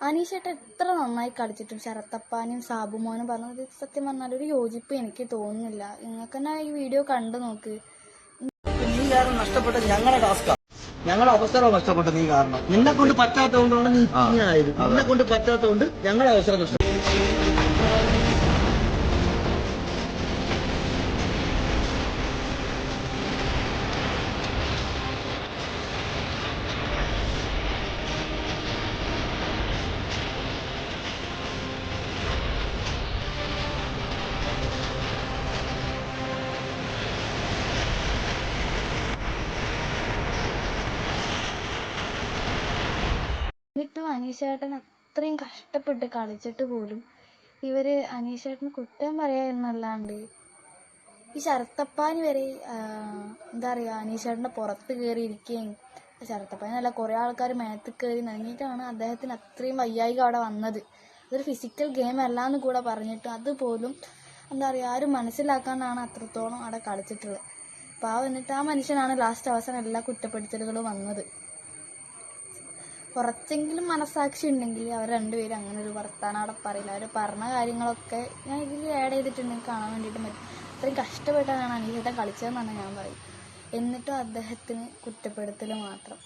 അനീഷേട്ടൻ എത്ര നന്നായി കളിച്ചിട്ടും ശരത്തപ്പാനും സാബുമോനും പറഞ്ഞത് സത്യം പറഞ്ഞാൽ ഒരു യോജിപ്പ് എനിക്ക് തോന്നുന്നില്ല. നിങ്ങൾക്ക് തന്നെ ഈ വീഡിയോ കണ്ടു നോക്ക്. നീ കാരണം നഷ്ടപ്പെട്ട ഞങ്ങളുടെ ടാസ്കാ, ഞങ്ങളുടെ അവസരം നഷ്ടപ്പെട്ട നീ കാരണം. നിന്നെ കൊണ്ട് പറ്റാത്തതുകൊണ്ടാണ് നീ ഇങ്ങനെയായത്. നിന്നെ കൊണ്ട് പറ്റാത്തതുകൊണ്ട് ഞങ്ങളുടെ അവസരം നഷ്ടപ്പെട്ടു. എന്നിട്ടും അനീഷേട്ടൻ അത്രയും കഷ്ടപ്പെട്ട് കളിച്ചിട്ട് പോലും ഇവര് അനീഷേട്ടന് കുറ്റം പറയാന്നല്ലാണ്ട് ഈ ശരത്തപ്പാന് വരെ എന്താ പറയുക, അനീഷേട്ടൻ്റെ പുറത്ത് കയറി ഇരിക്കുകയും ശരത്തപ്പാനല്ല കുറേ ആൾക്കാർ മേത്ത് കയറി നനഞ്ഞിട്ടാണ് അദ്ദേഹത്തിന് അത്രയും വയ്യായിക അവിടെ വന്നത്. അതൊരു ഫിസിക്കൽ ഗെയിം അല്ലാന്ന് കൂടെ പറഞ്ഞിട്ട് അതുപോലും എന്താ പറയുക ആരും മനസ്സിലാക്കാണ്ടാണ് അത്രത്തോളം അവിടെ കളിച്ചിട്ടുള്ളത്. അപ്പോൾ എന്നിട്ട് ആ മനുഷ്യനാണ് ലാസ്റ്റ് അവസാനം എല്ലാ കുറ്റപ്പെടുത്തലുകളും വന്നത്. കുറച്ചെങ്കിലും മനസ്സാക്ഷി ഉണ്ടെങ്കിൽ അവർ രണ്ടുപേരും അങ്ങനെ ഒരു വർത്താനം അവിടെ പറയില്ല. അവർ പറഞ്ഞ കാര്യങ്ങളൊക്കെ ഞാൻ ഇതിൽ ആഡ് ചെയ്തിട്ടുണ്ടെങ്കിൽ കാണാൻ വേണ്ടിയിട്ട് പറ്റും. അത്രയും കഷ്ടപ്പെട്ടാണ് അനീഷേട്ടൻ കളിച്ചതെന്നാണ് ഞാൻ പറയും. എന്നിട്ടും അദ്ദേഹത്തിന് കുറ്റപ്പെടുത്തൽ മാത്രം.